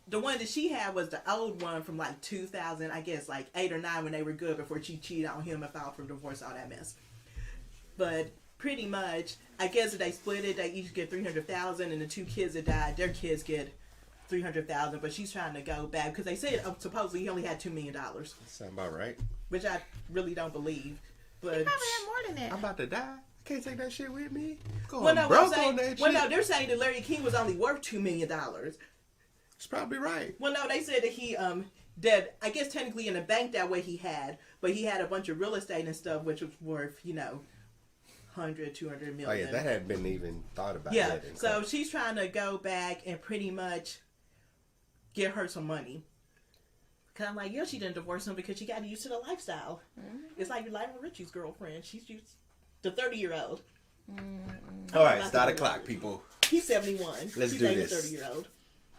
the one that she had was the old one from like 2000, I guess like 8 or 9 when they were good before she cheated on him and filed for divorce, all that mess. But pretty much, I guess if they split it, they each get $300,000, and the 2 kids that died, their kids get $300,000. But she's trying to go back because they said supposedly he only had $2 million, Sound about right. which I really don't believe. But He probably had more than that. I'm about to die. I can't take that shit with me. Going well, no, broke on that shit. no, they're saying that Larry King was only worth $2 million. It's probably right. Well, no, they said that he that I guess technically in the bank that way he had, but he had a bunch of real estate and stuff which was worth 100, 200 million. Oh yeah, that hadn't been even thought about. Yeah, Yet, so she's trying to go back and pretty much get her some money. Cause I'm like, yeah, she didn't divorce him because she got used to the lifestyle. Mm-hmm. It's like Lionel Richie's girlfriend. She's used the 30-year-old. all right, start a clock, people. He's 71. Let's She's do dating this. a 30-year-old.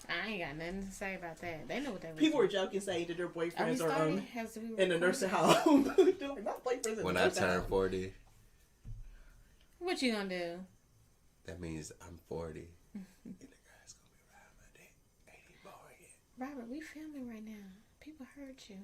I ain't got nothing to say about that. They know what they want. People were joking saying that their boyfriends are in the nursing home. home. Not boyfriends in When the I nursing turn home. 40, What you gonna do? that means I'm 40. And the guy's gonna be riding my dick. Ain't he boring yet? Robert, we filming right now. People heard you.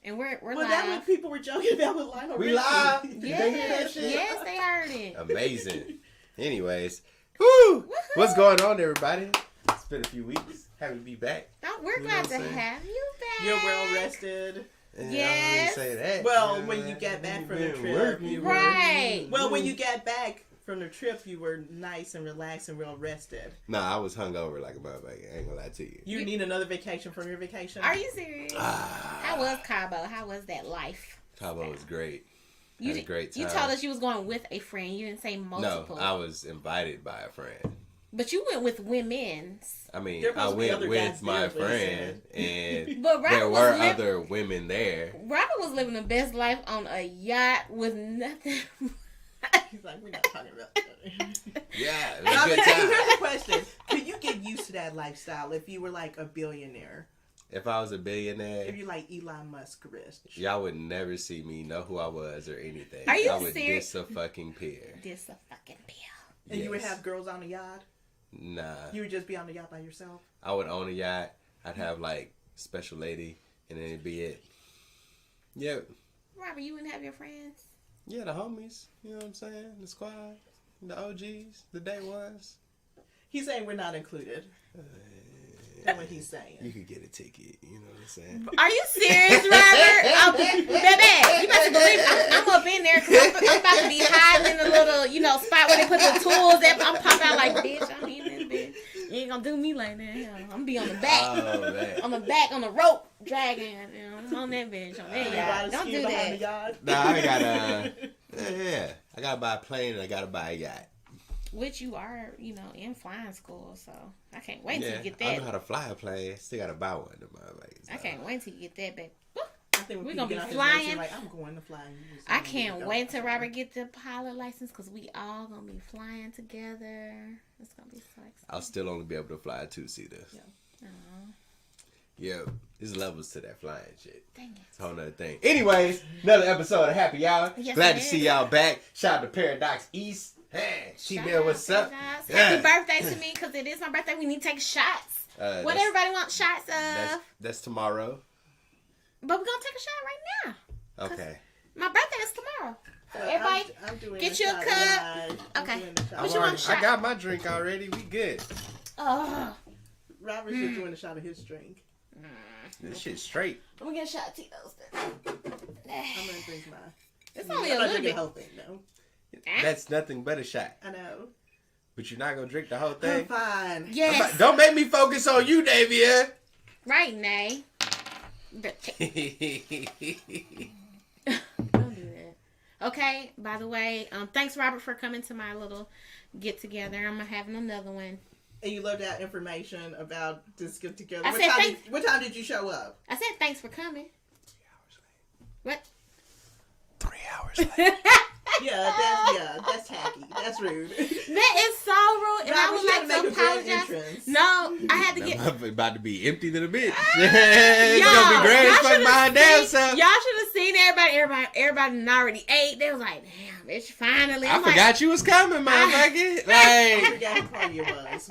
And we're Well, live. that's what people were joking about with Lionel We Richie. live. Did they hear that Yes, shit? yes, they heard it. Amazing. Anyways, woo! Woohoo! What's going on, everybody? It's been a few weeks. Happy to be back. Oh, we're You know glad what to I'm saying? have you back. You're well rested. And Yes. I wouldn't say that. Well, You know, when you get back you've from the been trip, working. you were- Right. Well, when you got back from the trip, you were nice and relaxed and well rested. Nah, I was hungover like a motherfucker. I ain't gonna lie to you. You need another vacation from your vacation? Are you serious? How was Cabo? How was that life? Cabo was great. You Had a great time. You told us you was going with a friend. You didn't say multiple. No, I was invited by a friend. But you went with women's. I mean, There I supposed to be went other with guys my there, but friend, and But Robert there was were li- other women there. Robert was living the best life on a yacht with nothing. He's like, we're not talking about that. Yeah, it Now, was a good here's time. a question. Could you get used to that lifestyle if you were like a billionaire? If I was a If billionaire, you're like Elon Musk rich? y'all would never see me know who I was or anything. Are you I would serious? disappear. This a fucking pill. And you would Yes. have girls on the yacht? Nah, You would just be on the yacht by yourself? I would own a yacht. I'd have like special lady, and then it'd be it. Yep. Robert, you wouldn't have your friends? Yeah, the homies. You know what I'm saying? The squad, the OGs, the day ones. He's saying we're not included. That's what he's saying. You could get a ticket. You know what I'm saying? Are you serious, Robert? Baby, you better believe I'm up in there because I'm about to be hiding in the little, spot where they put the tools at. I'm popping out like, bitch, I'm in this bitch. You ain't gonna do me like that. Hell, I'm gonna be on the back. Oh man. On the back, on the rope, dragging, on that bitch. On that You yacht. ride a Don't ski do behind the that. yacht? Nah, I gotta. Yeah, I gotta buy a plane and I gotta buy a yacht. Which you are, in flying school, so I can't wait till Yeah, you get I know that. how to fly a plane. Still gotta buy one to my legs. I can't wait till you get that, baby. I think when We're people gonna be get on his flying. nerves, like, I'm going to fly. And you just I want me to can't go. wait till Robert get the pilot license because we all gonna be flying together. It's gonna be so exciting. I'll still only be able to fly a 2-seater. Aw, Yeah, there's levels to that flying shit. dang It's a whole nother thing. Anyways, another episode of Happy Hour. Yes, Glad it to see is. y'all back. Shout out to Paradox East. Hey, Shout She-Mail, out, what's up? guys. Yeah. Happy birthday to me because it is my birthday. We need to take shots. What That's- everybody wants shots of, That's tomorrow. but we're gonna take a shot right now. Okay. My birthday is tomorrow. So So everybody, I'm doing get a you a shot cup. live. I'm Okay. doing a shot. What you want, shot? I got my drink already. We good. oh, Robert's just doing a shot of his drink. This shit's straight. I'm gonna get a shot of Tito's. I'm gonna drink mine. It's I'm only not a little drinking bit. the whole thing, no. That's nothing but a shot. I know. But you're not gonna drink the whole I'm thing. fine. Yes, Don't make me focus on you, Davia. right, Nay. Don't do that. Okay. By the way, thanks Robert for coming to my little get together. I'm having another one. And you left out information about this get together. I What said time, thank- what time did you show up? I said thanks for coming. What? 3 hours later. That's tacky. That's rude. That is so rude, and I Robert, would you had like make to a grand apologize. entrance. No, I had to That get. motherfucker about to be empty than a bitch. It's gonna be grand as fuck should've my damn seen- self. Y'all should have seen everybody done already ate. They was like, damn, bitch, finally. I I'm like, forgot you was coming, motherfucker. I Like, forgot who party it was.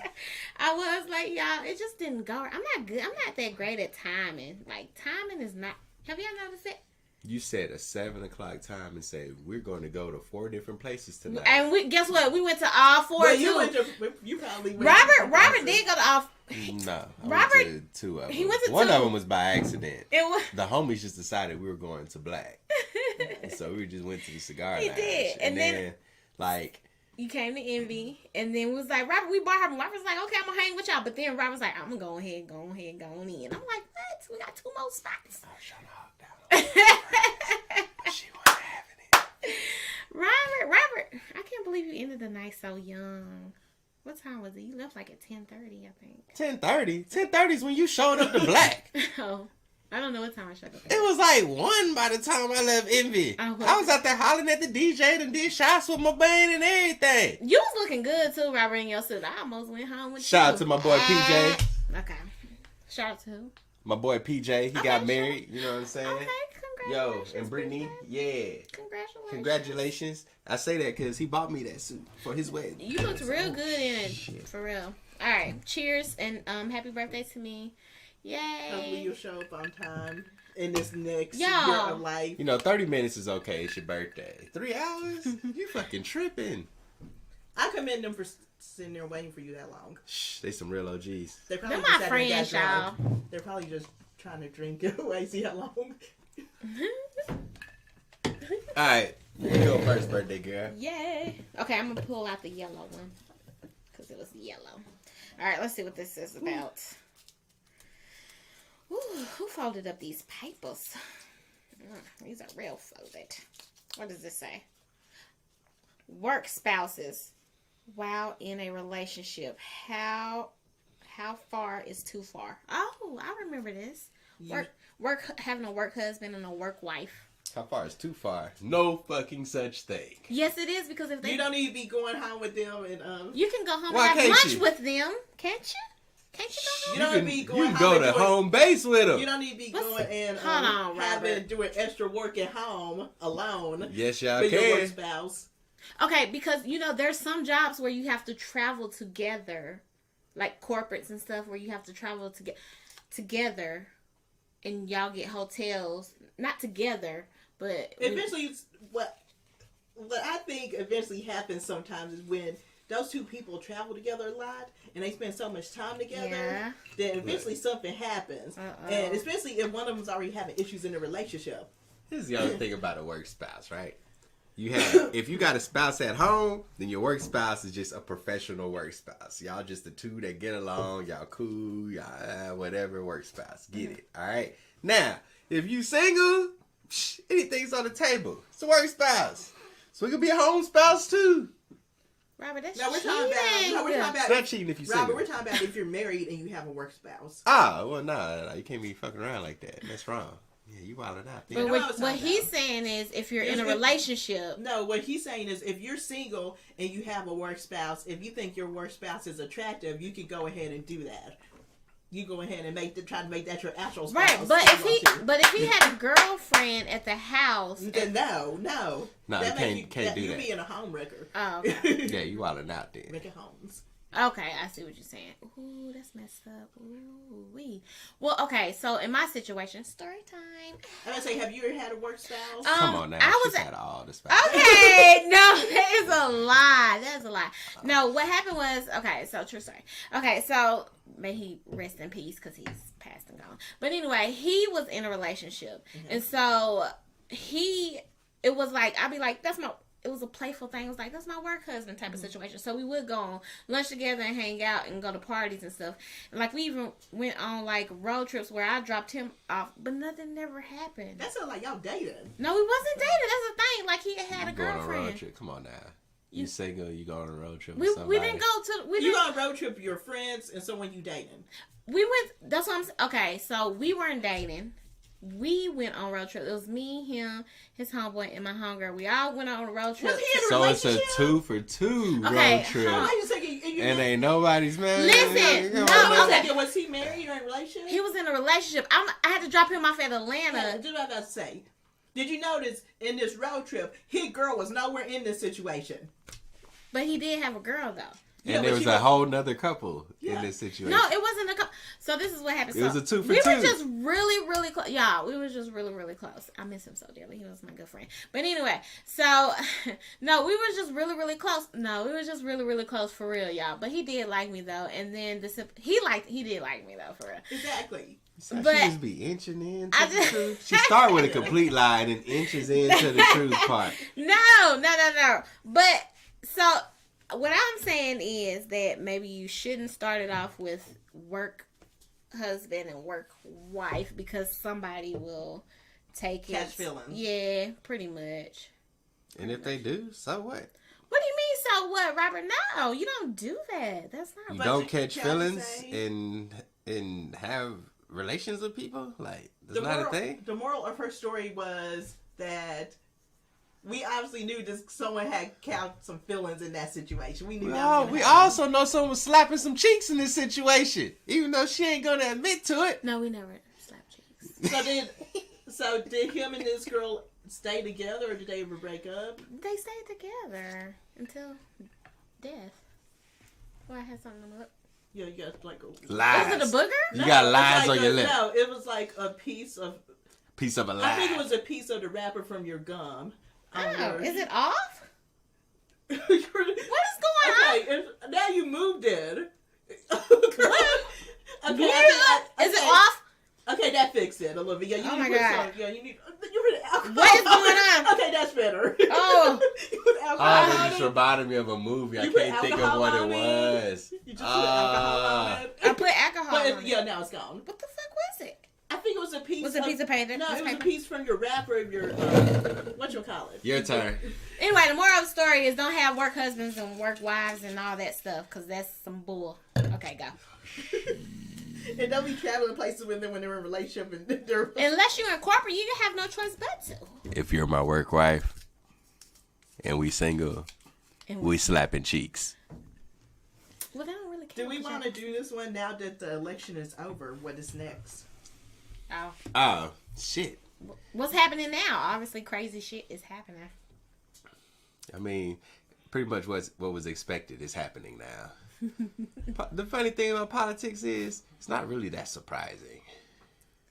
I was like, y'all, it just didn't go. I'm not good. I'm not that great at timing. Like, timing is not. Have y'all noticed it? You said a 7 o'clock time and said we're going to go to 4 different places tonight. And guess what? We went to all 4 Well, too. you probably went Robert did go to all. No, I Robert- went to 2 of them. he went to One 2. of them was by accident. It was. The homies just decided we were going to Black, so we just went to the cigar He lounge. did, and then like. You came to Envy, and then was like, Robert, we bought her. Robert was like, okay, I'm gonna hang with y'all. But then Robert was like, I'm gonna go ahead, go on in. I'm like, what? We got 2 more spots. I was trying to hawk down. She wasn't having it. Robert, I can't believe you ended the night so young. What time was it? You left like at 10:30, I think. 10:30. 10:30 is when you showed up to Black. Oh, I don't know what time I shut up. It was like 1 by the time I left Envy. Oh, I was out there hollering at the DJ and did shots with my band and everything. You was looking good too, Robert, in your suit. I almost went home with Shout you. out to my boy PJ. Okay. Shout out to who? My boy PJ. He Okay, got sure. married. You know what I'm saying? Okay, Yo, congratulations. and Brittany. PJ. Yeah. Congratulations. Congratulations. I say that because he bought me that suit for his wedding. You looked real good in it, Shit. for real. All right, cheers and happy birthday to me. Hopefully Yay. you'll show up on time in this next Y'all. year of life. You know, 30 minutes is okay. It's your birthday. 3 hours? You fucking tripping. I commend them for sitting there waiting for you that long. Shh, they some real OGs. They probably They're just my sat there and got friends, y'all. drunk. They're probably just trying to drink it away. See how long? All right. You go first, birthday girl. Yay. Okay, I'm gonna pull out the yellow one because it was yellow. All right, let's see what this is about. Ooh, who folded up these papers? These are real folded. What does this say? Work spouses while in a relationship. How far is too far? Oh, I remember this. Work having a work husband and a work wife. How far is too far? No fucking such thing. Yes, it is, because if they You don't need to be going home with them and you can go home Why and have can't lunch you? with them, can't you? Can't you go home? You don't be going you can home go and to doing- home base with them. You don't need to be What's- going and Hold on, having Robert. doing extra work at home alone Yes, y'all with your work can. spouse. Okay, because there's some jobs where you have to travel together, like corporates and stuff, where you have to travel together, and y'all get hotels, not together, but Eventually, what I think eventually happens sometimes is when those two people travel together a lot and they spend so much time together, Yeah. then eventually something happens. Uh-oh. And especially if one of them's already having issues in the relationship. This is the other thing about a work spouse, right? You have, if you got a spouse at home, then your work spouse is just a professional work spouse. Y'all just the two that get along, y'all cool, y'all whatever work spouse. Get it, all right? Now, if you single, anything's on the table. It's a work spouse. So it could be a home spouse too. Robert, that's No, we're talking about It's not cheating if you single. Robert, we're talking about if you're married and you have a work spouse. Ah, well, nah, you can't be fucking around like that. That's wrong. Yeah, you wilding out. But Then. what I was what talking he's about. saying is, if you're in a If- relationship, No, what he's saying is if you're single and you have a work spouse, if you think your work spouse is attractive, you can go ahead and do that. You go ahead and try to make that your actual spouse. right? But if you want to. if he had a girlfriend at the house, Then no. No, That you makes can't do you that. being a home wrecker. oh, okay. Yeah, you wilding out then. Making homes. Okay, I see what you're saying. Ooh, that's messed up. Ooh, wee. Well, okay, so in my situation, story time. I'm gonna say, have you ever had a work spouse? Come on now, I she's was had all the spouse. okay. No, that is a lie. That's a lie. No, what happened was, okay, so true story. Okay, so may he rest in peace because he's passed and gone. But anyway, he was in a relationship, and so it was like, I'd be like, it was a playful thing. It was like, that's my work husband type of situation. So we would go on lunch together and hang out and go to parties and stuff. And like, we even went on like road trips where I dropped him off, but nothing never happened. That sounds like y'all dating. No, we wasn't dating. That's the thing. Like, he had a You going on a road girlfriend. trip? Come on now. You single? You go on a road trip? We with somebody? didn't go to. We You didn't. go on a road trip with your friends and someone you dating. We went. That's what I'm. Okay, so we weren't dating. We went on a road trip. It was me, him, his homeboy, and my homegirl. We all went on a road trip. Was he in a So it's a relationship? 2-for-2 Okay, road trip, hold on. Wait a second. and ain't nobody's man. Listen, Come no, on Wait now. a okay. second. Was he married or in a relationship? He was in a relationship. I had to drop him off at Yeah, Atlanta. do what I about to say. Did you notice in this road trip, his girl was nowhere in this situation? But he did have a girl, though. Yeah, And there but was she a was- whole nother couple Yeah. in this situation. No, it wasn't a couple. So this is what happened. It So was a 2 for we 2. were just really, really close. Yeah, we were just really, really close. I miss him so dearly. He was my good friend. But anyway, so no, we were just really, really close. No, we were just really, really close for real, y'all. But he did like me though, and then he did like me though for real. Exactly. So But- she just be inching into I the just- truth. She started with a complete lie and then inches into the truth part. No. But so what I'm saying is that maybe you shouldn't start it off with work husband and work wife because somebody will take Catch it. feelings. Yeah, pretty much. And if they do, so what? What do you mean? So what, Robert? No, you don't do that. That's You not. But don't you catch gotta feelings say- and have relations with people? Like, that's not a thing? The moral of her story was that we obviously knew that someone had caught some feelings in that situation. We knew that was Oh, gonna we happen. also know someone was slapping some cheeks in this situation, even though she ain't gonna admit to it. No, we never slap cheeks. So did him and this girl stay together, or did they ever break up? They stayed together until death. Oh, I had something to look. Yeah, you got like a Lies. Was it a booger? You got it was lies like on your lip. No, it was like a piece of. Piece of a lie. I think it was a piece of the wrapper from your gum. Oh, is it off? What What is going on? Okay, now you moved it. What? Okay, Is it off? Okay, that fixed it a little bit. Yeah, you Oh need my to put God. some. Yeah, you need. You put alcohol. What is going on? Okay, that's better. Oh. You put Oh, alcohol that on just it. reminded me of a movie. I You put can't think of alcohol what it on it? was. You just put alcohol on it. I put alcohol But on it. yeah, now it's gone. What the fuck was it? I think it was a piece. Was it a piece of paper? No, Piece it of was a paper? piece from your wrapper of your. What you call it? Your turn. Anyway, the moral of the story is don't have work husbands and work wives and all that stuff because that's some bull. Okay, go. And don't be traveling places with them when they're in a relationship and they're. Unless you're in corporate, you have no choice but to. If you're my work wife and we single, And we slapping cheeks. well, they don't really care. Do we what want to you- do this one now that the election is over? What is next? Oh. Oh, shit. What's happening now? Obviously, crazy shit is happening. I mean, pretty much what was expected is happening now. The funny thing about politics is it's not really that surprising.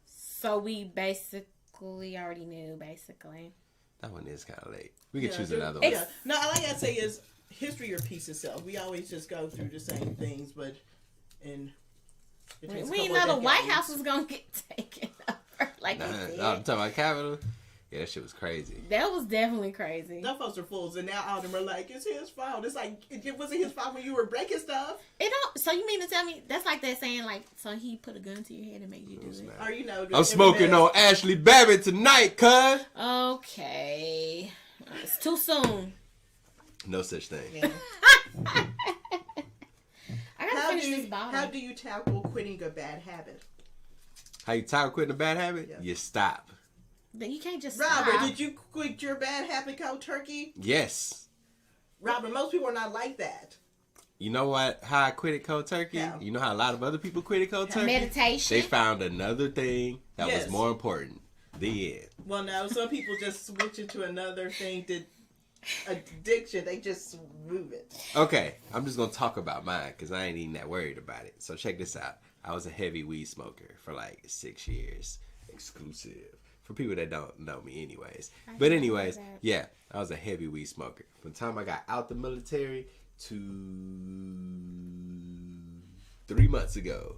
So we basically already knew, basically. That one is kind of late. We could Yeah, choose there- another one. Yeah. No, all I gotta say is history repeats itself. We always just go through the same things, but in it We takes a didn't couple know of the White decades. House was gonna get taken over like Nah, it did. I'm talking about Capitol. Yeah, that shit was crazy. That was definitely crazy. Them folks are fools, and now all of them are like, it's his fault. It's like, it wasn't his fault when you were breaking stuff. It don't. So you mean to tell me that's like that saying like, so he put a gun to your head and made you do it? Or, you know, I'm smoking on Ashley Babbitt tonight, cuz. Okay, it's too soon. No such thing. Yeah. I gotta finish this bottle. How do you tackle quitting a bad habit? How you tired of quitting a bad habit? Yeah. You stop. You can't just Robert, stop. did you quit your bad habit cold turkey? Yes. Robert, most people are not like that. You know what? How I quit it cold turkey? How? You know how a lot of other people quit it cold turkey? Meditation. They found another thing that Yes. was more important. The end. Well, no, some people just switch it to another thing that addiction. They just move it. Okay, I'm just gonna talk about mine because I ain't even that worried about it. So check this out. I was a heavy weed smoker for like 6 years, exclusive for people that don't know me, anyways. But didn't anyways, know that. yeah, I was a heavy weed smoker from the time I got out the military to 3 months ago.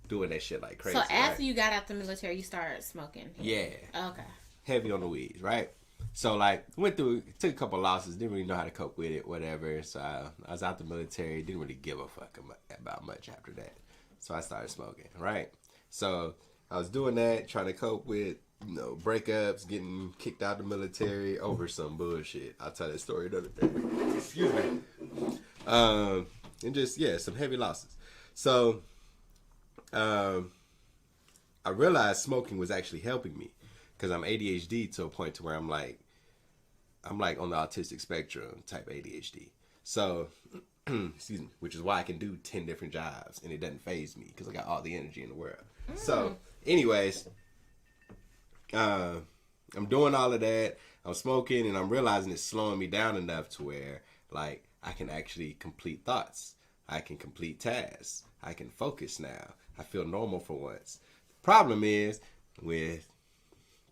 Doing that shit like crazy. So after right? you got out the military, you started smoking. Yeah. Okay. Heavy on the weeds, right? So like took a couple losses, didn't really know how to cope with it, whatever. So I was out the military, didn't really give a fuck about much after that. So I started smoking, right? So I was doing that, trying to cope with, you know, breakups, getting kicked out of the military over some bullshit. I'll tell that story another day. Excuse me. And just, yeah, some heavy losses. So I realized smoking was actually helping me because I'm ADHD to a point to where I'm like on the autistic spectrum type ADHD. So, excuse me, which is why I can do 10 different jobs and it doesn't faze me because I got all the energy in the world. So, anyways, I'm doing all of that. I'm smoking and I'm realizing it's slowing me down enough to where like I can actually complete thoughts. I can complete tasks. I can focus now. I feel normal for once. The problem is with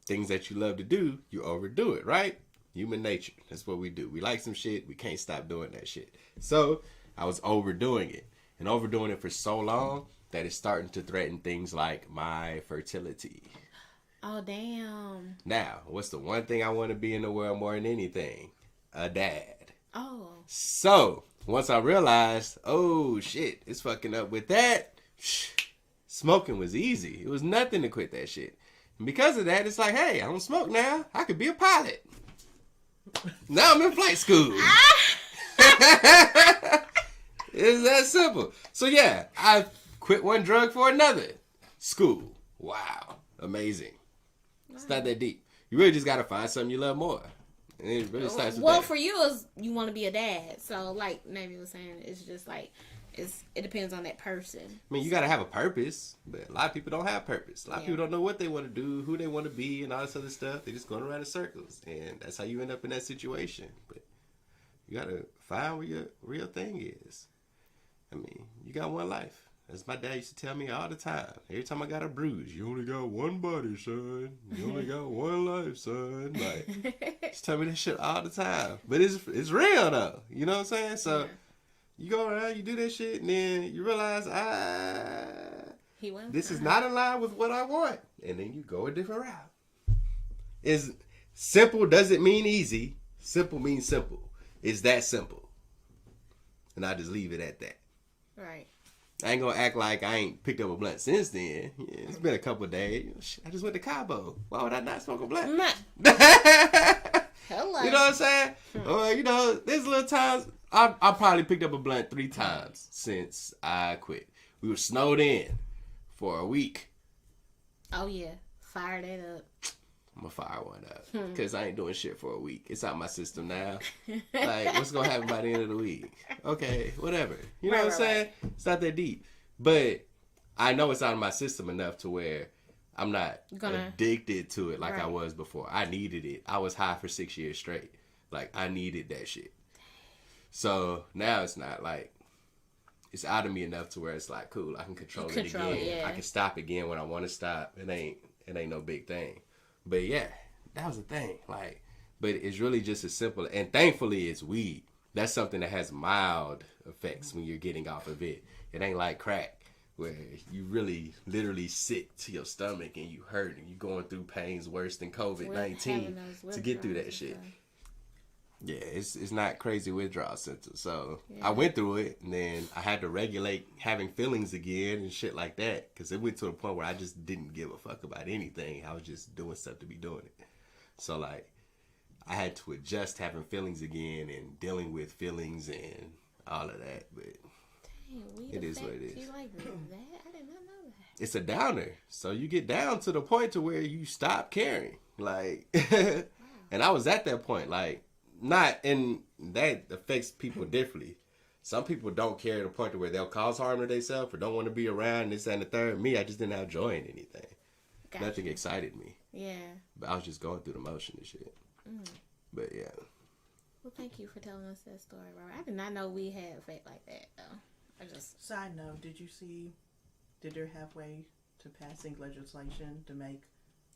things that you love to do, you overdo it, right? Human nature. That's what we do. We like some shit. We can't stop doing that shit. So I was overdoing it. And overdoing it for so long that it's starting to threaten things like my fertility. Oh, damn. Now, what's the one thing I want to be in the world more than anything? A dad. Oh. So, once I realized, oh shit, it's fucking up with that, smoking was easy. It was nothing to quit that shit. And because of that, it's like, hey, I don't smoke now. I could be a pilot. Now I'm in flight school. It's that simple. So yeah, I quit one drug for another. School. Wow. Amazing. It's not that deep. You really just gotta find something you love more. And it really starts with Well, that. for you, is you want to be a dad. So, like Navy was saying, it's just like, it depends on that person. I mean, you gotta have a purpose, but a lot of people don't have purpose. A lot of people don't know what they want to do, who they want to be, and all this other stuff. They're just going around in circles, and that's how you end up in that situation. But you gotta find where your real thing is. I mean, you got one life. As my dad used to tell me all the time. Every time I got a bruise, you only got one body, son. You only got one life, son. Like, just tell me that shit all the time. But it's real though. You know what I'm saying? So you go around, you do that shit, and then you realize, this is not in line with what I want. And then you go a different route. Is simple doesn't mean easy. Simple means simple. It's that simple. And I just leave it at that. Right. I ain't gonna act like I ain't picked up a blunt since then. Yeah, it's been a couple of days. Shit, I just went to Cabo. Why would I not smoke a blunt? Hello. You know what I'm saying? Or, you know, there's little times. I probably picked up a blunt 3 times since I quit. We were snowed in for a week. Oh, yeah. Fire that up. I'm gonna fire one up because I ain't doing shit for a week. It's out my system now. Like, what's gonna happen by the end of the week? Okay, whatever. You know what I'm saying? Right. It's not that deep, but I know it's out of my system enough to where I'm not addicted to it like I was before. I needed it. I was high for 6 years straight. Like, I needed that shit. So now it's not like it's out of me enough to where it's like, cool, I can control it again. Yeah. I can stop again when I want to stop. It ain't no big thing. But yeah, that was the thing. Like, but it's really just as simple. And thankfully, it's weed. That's something that has mild effects when you're getting off of it. It ain't like crack, where you really literally sick to your stomach and you hurt and you going through pains worse than COVID-19 to get through that shit. Yeah, it's not crazy withdrawal symptoms. So I went through it, and then I had to regulate having feelings again and shit like that, because it went to a point where I just didn't give a fuck about anything. I was just doing stuff to be doing it. So like, I had to adjust having feelings again and dealing with feelings and all of that. But it is what it is. You like that? I did not know that. It's a downer. So you get down to the point to where you stop caring. Like, and I was at that point, like. Not, and that affects people differently. Some people don't care to the point to where they'll cause harm to themselves or don't want to be around this and the third. Me, I just didn't have joy in anything. Gotcha. Nothing excited me. Yeah. But I was just going through the motion and shit. But yeah. Well, thank you for telling us that story, Robert. I did not know we had a fate like that, though. Side note, did they're halfway to passing legislation to make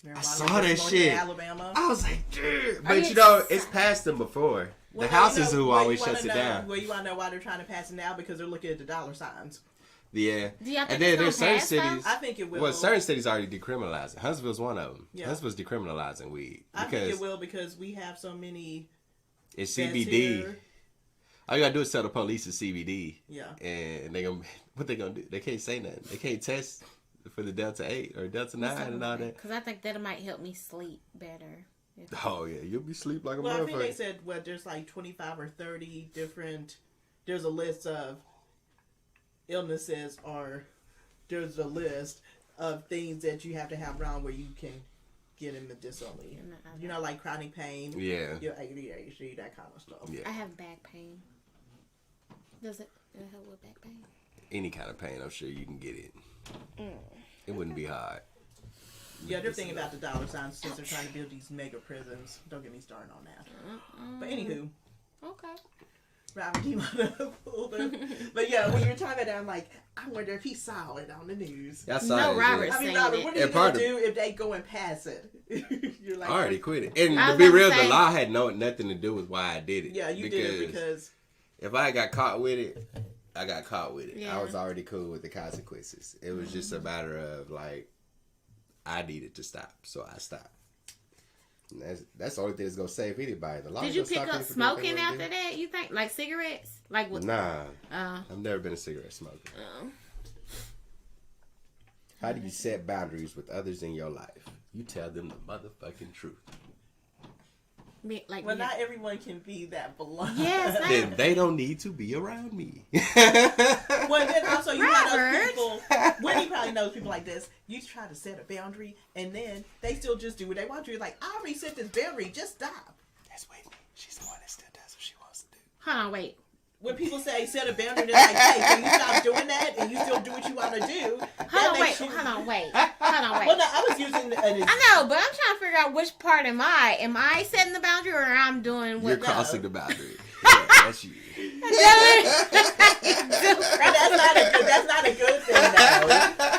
marijuana? I saw that shit. Alabama. I was like, dude. But you know, it's passed them before. The House is who always shuts it down. Well, you want to know why they're trying to pass it now? Because they're looking at the dollar signs. Yeah. Do y'all think and then there's certain cities. I think it will. Well, certain cities already decriminalizing. Huntsville's one of them. Yeah. Huntsville's decriminalizing weed. I think it will because we have so many. It's CBD. All you gotta do is tell the police it's CBD. Yeah. And what they gonna do? They can't say nothing. They can't test for the Delta 8 or Delta 9 and all that. Because I think that might help me sleep better. Oh, yeah. You'll be sleep like a motherfucker. Well, I think they said, there's like 25 or 30 different... There's a list of illnesses, or there's a list of things that you have to have around where you can get it medicinally. You know, like chronic pain. Yeah. Your ADHD, that kind of stuff. Yeah. I have back pain. Does it help with back pain? Any kind of pain, I'm sure you can get it. It wouldn't be hard. Yeah, they're thinking about the dollar signs since they're trying to build these mega prisons. Don't get me started on that. But anywho. Okay. Robert D. might have pulled him. But yeah, when you're talking about that, I'm like, I wonder if he saw it on the news. I saw No, it, Robert. yeah. I mean, saying Robert, it. what are you And gonna part of- do if they go and pass it? You're like, I already quit it. And I to was be about to real, say- the law had nothing to do with why I did it. yeah, you did it because if I got caught with it, I got caught with it. Yeah. I was already cool with the consequences. It was just a matter of like, I needed to stop, so I stopped. And that's the only thing that's gonna save anybody. The law Did ain't you gonna pick stop up you from doing what smoking they wanna after that? You think like cigarettes? Like do. what? Nah, Oh. I've never been a cigarette smoker. Oh. How do you set boundaries with others in your life? You tell them the motherfucking truth. Like well, not everyone can be that blunt. Yes, Then they don't need to be around me. Well, then also you know those Robert. people. Winnie probably knows people like this. You try to set a boundary, and then they still just do what they want to. You're like, I already set this boundary. Just stop. That's Whitney. She's the one that still does what she wants to do. Hold on, wait. When people say set a boundary, they're like, hey, can you stop doing that? And you still do what you want to do. Hold on, wait. makes you- Hold on, wait. Hold on, wait. Well, no, I was using an I know, but I'm trying to figure out which part am I? Am I setting the boundary or I'm doing You're what? crossing the boundary. Yeah, that's you. That's not a good thing, though.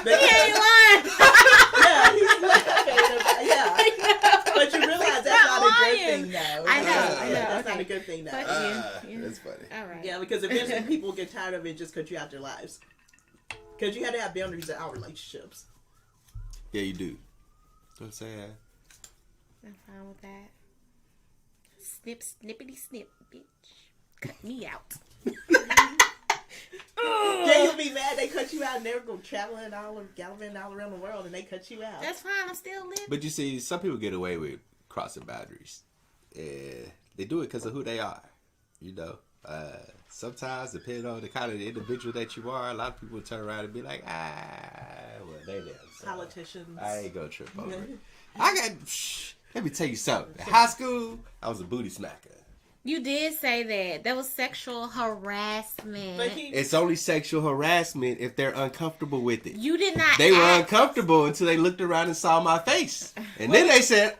But, He ain't lying. yeah, he's laughing. Yeah. But you realize that's not a good lying. thing, though. I know, Yeah, I know, that's not okay. a good thing, though. Fuck you. That's funny. All right. Yeah, because eventually people get tired of it, just cut you out their lives. Because you had to have boundaries in our relationships. Yeah, you do. That's what I'm saying. I'm fine with that. Snip, snippity, snip, bitch. Cut me out. Yeah, you'll be mad they cut you out and they're going gallivanting all around the world and they cut you out. That's fine. I'm still living. But you see, some people get away with crossing boundaries. They do it because of who they are. You know, sometimes depending on the kind of individual that you are, a lot of people turn around and be like, well, they there. So Politicians. I ain't gonna trip over it. Let me tell you something. In high school, I was a booty smacker. You did say that. That was sexual harassment. But he, It's only sexual harassment if they're uncomfortable with it. You did not. They were ask. uncomfortable until they looked around and saw my face. And then they said,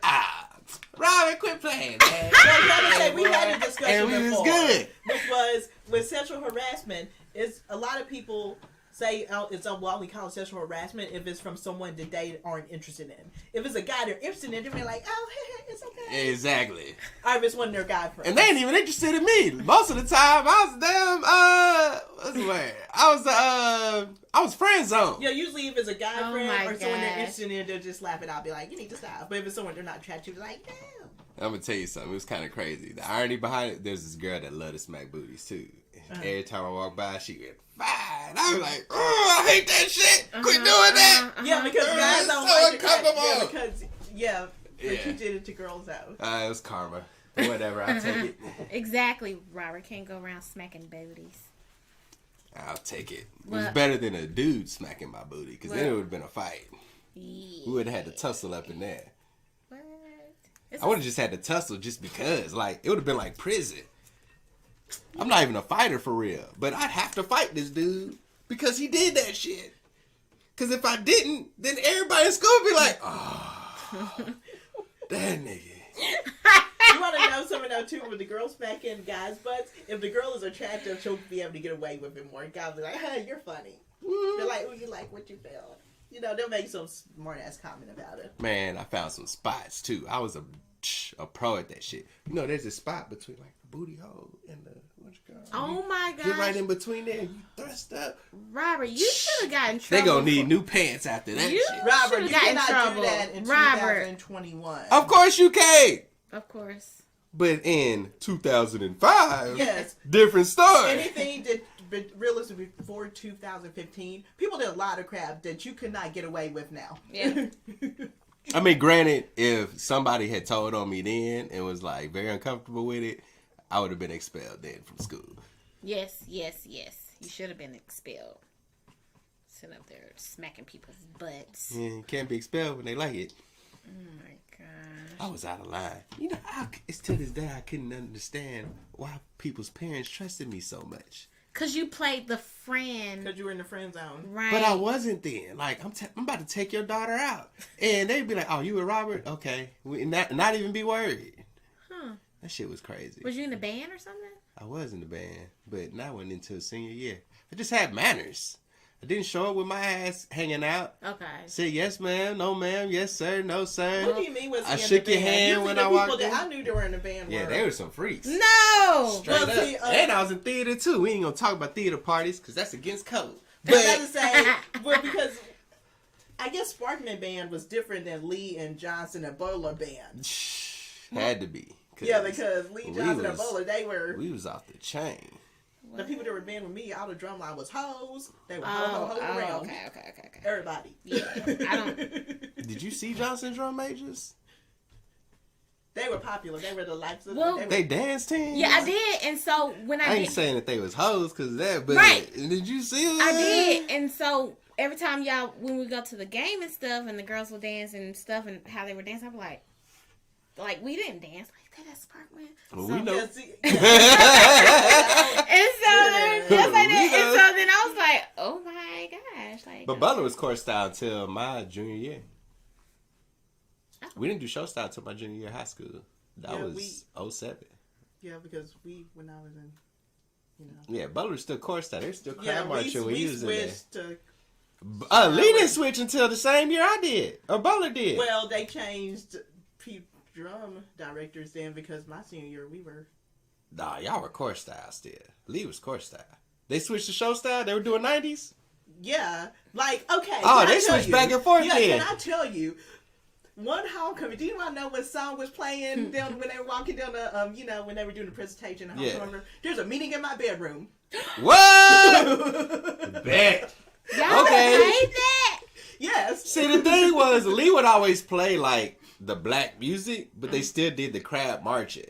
Robin, quit playing, man. we had a discussion And we was before, good. which was with sexual harassment. Is a lot of people say it's what we call sexual harassment if it's from someone that they aren't interested in. If it's a guy they're interested in, they're like, oh, it's okay. Exactly. Or if it's one of their guy friends. And they ain't even interested in me. Most of the time, I was what's the word? I was friend zone. Yeah, usually if it's a guy Oh friend my or someone they're gosh. interested in, they'll just laugh it out, be like, you need to stop. But if it's someone they're not attracted to, they're like, damn. I'm gonna tell you something. It was kind of crazy. The irony behind it, there's this girl that loved to smack booties too. Every time I walk by, she went fine. I was like, oh, I hate that shit. Quit doing that. Yeah, because guys it's don't so like it. uncomfortable. Yeah, because, but Yeah. you did it to girls out. It was karma. But whatever, I'll take it. Exactly, Robert. Can't go around smacking booties. I'll take it. It was Well- better than a dude smacking my booty, because then it Well- would have been a fight. Yeah. We would have had to tussle up in there. What? It's I would have just had to tussle just because. Like, it would have been like prison. I'm not even a fighter for real. But I'd have to fight this dude because he did that shit. Because if I didn't, then everybody in school would be like, oh, that nigga. You want to know something though too with the girls back in guys' butts? If the girl is attractive, she'll be able to get away with it more. Guys be like, hey, you're funny. They're like, oh, you like what you feel. You know, they'll make some smart ass comment about it. Man, I found some spots too. I was a pro at that shit. You know, there's a spot between like the booty hole and the what you call it? Oh my Get right gosh. in between there. You thrust up. Robert, you should have gotten in They trouble. gonna need new pants after that You- shit. Robert, you Should've got in cannot trouble. do that in Robert. 2021. Of course you can. Of course. But in 2005, Yes. different story. Anything that realistically before 2015, people did a lot of crap that you could not get away with now. Yeah. I mean, granted, if somebody had told on me then and was like very uncomfortable with it, I would have been expelled then from school. Yes, yes, yes. You should have been expelled. Sitting up there smacking people's butts. Yeah, you can't be expelled when they like it. Oh my gosh. I was out of line. You know, it's to this day I couldn't understand why people's parents trusted me so much. Cause you played the friend. Because you were in the friend zone. Right. But I wasn't then. Like, I'm about to take your daughter out. And they'd be like, oh, you with Robert? Okay. Not even be worried. Huh. That shit was crazy. Was you in the band or something? I was in the band, but not went into senior year. I just had manners. I didn't show up with my ass hanging out. Okay. Said yes, ma'am, no, ma'am, yes, sir, no, sir. What do you mean? Was he I in shook the your band? hand Usually when the I people walked that in. I knew that were in the band. Yeah, were. they were some freaks. No. Straight Well, up. see, And I was in theater too. We ain't gonna talk about theater parties because that's against code. I was about to But say, well, because I guess Sparkman Band was different than Lee and Johnson and Bowler Band. had to be. Yeah, because Lee we Johnson and was- Bowler, they were we was off the chain. the people that were band with me. All the drum line was hoes. They were ho around. Okay. Everybody. Yeah, I don't. Did you see Johnson Drum Majors? They were popular. They were the lights of Well, They dance team. Yeah, I did, and so when I I ain't did, saying that they was hoes because of that, but Right. did you see them? I did, and so every time y'all, when we go to the game and stuff, and the girls will dance and stuff, and how they were dancing, I'm like we didn't dance like that. That's Sparkman. Well, So- we know. Yeah, see- And so, Yeah. yes, I did. We know. And so then I was like, oh my gosh, like. But Butler was court style until my junior year. Oh. We didn't do show style until my junior year of high school. That Yeah, was 07. yeah, because when I was in, Yeah, Butler was still court style. They were still crab yeah, marching when we he was in there. switched to. Lee didn't switch until the same year I did. Or Butler did. Well, they changed drum directors then because my senior year we were. Nah, y'all were court style still. Lee was court style. They switched to show style? They were doing 90s? Yeah, like okay. Oh, can I they tell switched you? back and forth Yeah, then. can I tell you? One homecoming. Do you want to know what song was playing down when they were walking down the when they were doing the presentation? At Yeah. homecoming? There's a meeting in my bedroom. What? Bet. Y'all Okay. played that? Yes. See, the thing was, Lee would always play, like, the black music, but they still did the crab marching.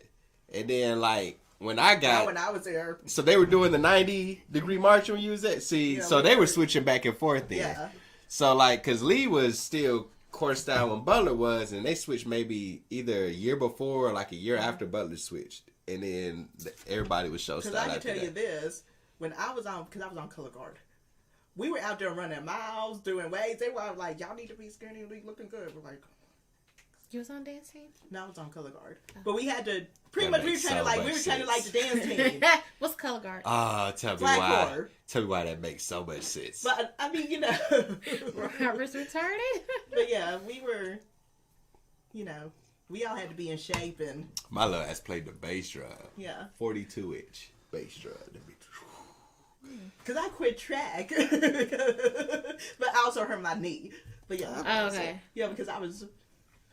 And then, like, when I got... when I was there. So they were doing the 90-degree march when you was at? See, Yeah, so we they were. were switching back and forth then. Yeah. So, like, because Lee was still court style when Butler was, and they switched maybe either a year before or, like, a year after Butler switched. And then everybody was show Because style I can after tell you that. this, when I was on, because I was on color guard, we were out there running miles, doing waves. They were all like, "Y'all need to be skinny and be looking good." We're like, You was on dance team? "No, I was on color guard," but we had to That pretty much we were makes trying to so like we much were trying to like the sense. dance team. What's color guard? Ah, tell me Black why. Horror. Tell me why that makes so much sense. But I mean, Robert's retarded? but yeah, we were, we all had to be in shape and My little ass played the bass drum. yeah. 42-inch bass drum. Because I quit track, but I also hurt my knee. But yeah, Oh, okay. yeah, because I was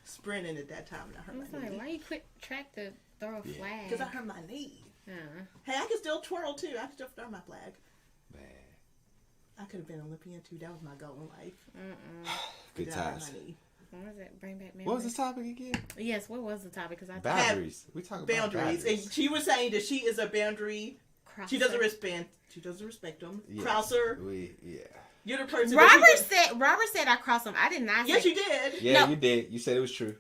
sprinting at that time and I hurt I was my like, knee. why you quit track to throw a flag? Because I hurt my knee. Uh, Hey, I can still twirl too. I can still throw my flag. Man, I could have been Olympian too. That was my goal in life. good Get out of times. my knee. what was it? Bring back memories. What was the topic again? Yes, what was the topic? Because I Boundaries. We talk about Boundaries. And she was saying that she is a boundary. She doesn't respect. respect them. Yes. Krauser, Yeah. you're the person. Robert said I crossed him. I did not. Yes, say, you did. Yeah, No. you did. You said it was true.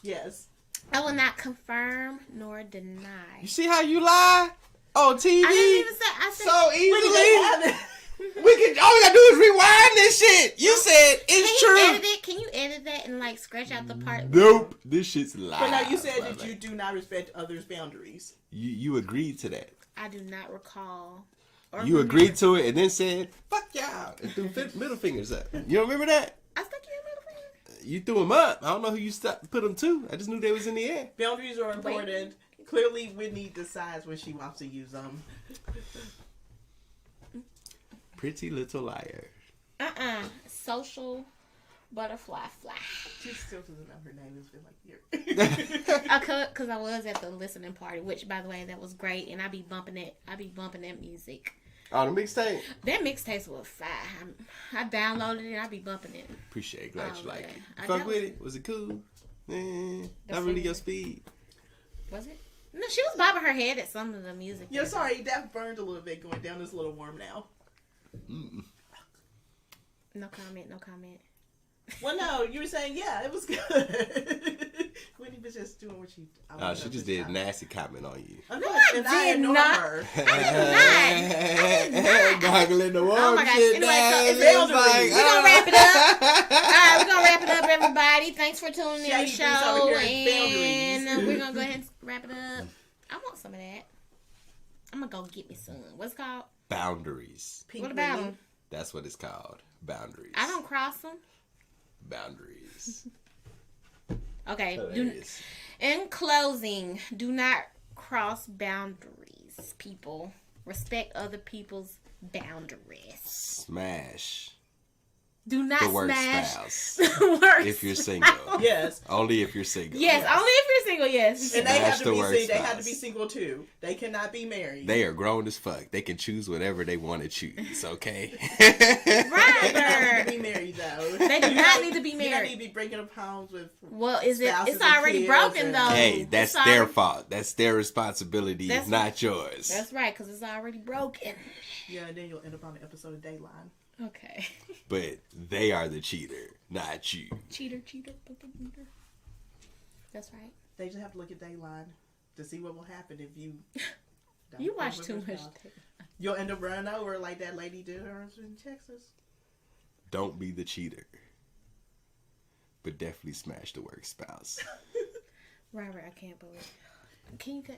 Yes. I will not confirm nor deny. You see how you lie on TV? I didn't even say. I said. so When did they easily. have it? We can. All we gotta do is rewind this shit. You said it's Can you edit true. it? Can you edit that and like scratch out the part? Nope. This shit's live. But now you said that brother. you do not respect others' boundaries. You agreed to that. I do not recall. Or You remember. agreed to it and then said, fuck y'all, and threw middle fingers up. You don't remember that? I stuck you in middle finger. You threw them up. I don't know who you put them to. I just knew they was in the air. Boundaries are important. Clearly, Whitney decides when she wants to use them. Pretty little liar. Social butterfly fly. She still doesn't know her name. It's been like years. Because I was at the listening party, which by the way that was great, and I be bumping that music. On the mixtape. That mixtape was fire. I downloaded it. I be bumping it. Appreciate it. Glad Oh, you like okay. it. I Fuck know. with it. Was it cool? Not That's really it. your speed. Was it? No, she was bobbing her head at some of the music. Yeah, sorry, that burned a little bit going down. It's a little warm now. No comment. No comment. Well, no, you were saying, yeah, it was good. Whitney was just doing what she... She just did a nasty comment on you. I'm No, not, I and I did ignore not. her. I did not. Goggling the Oh warm my gosh. shit Anyway, down. so it's It's boundaries. We're gonna wrap it up. All right, we're gonna wrap it up, everybody. Thanks for tuning in the Shady Boots over show, here is and boundaries. we're gonna go ahead and wrap it up. I want some of that. I'm gonna go get me some. What's it called? Boundaries. Pink What about Lily. them? That's what it's called. Boundaries. I don't cross them. Boundaries. Okay. Hilarious. In closing, do not cross boundaries, people. Respect other people's boundaries. Smash Do not the work smash spouse the work if you're single. Yes. Only if you're single. Yes, only if you're single, yes. And they have Smash to the be work they have to spouse. be single too. They cannot be married. They are grown as fuck. They can choose whatever they want to choose, okay? They Right. have to be married though. They do not need to be You don't married. need to be breaking up homes with. Well, is it? Spouses It's and already kids broken and- though. Hey, that's It's their already- fault. That's their responsibility, That's- not yours. That's right, because it's already broken. Yeah, and then you'll end up on the episode of Dayline. Okay. But they are the cheater, not you. Cheater, cheater, cheater. That's right. They just have to look at Dayline to see what will happen if you. don't You fuck watch with too your much. spouse. You'll end up running over like that lady did hers in Texas. Don't be the cheater. But definitely smash the work spouse. Robert, I can't believe. Can you get?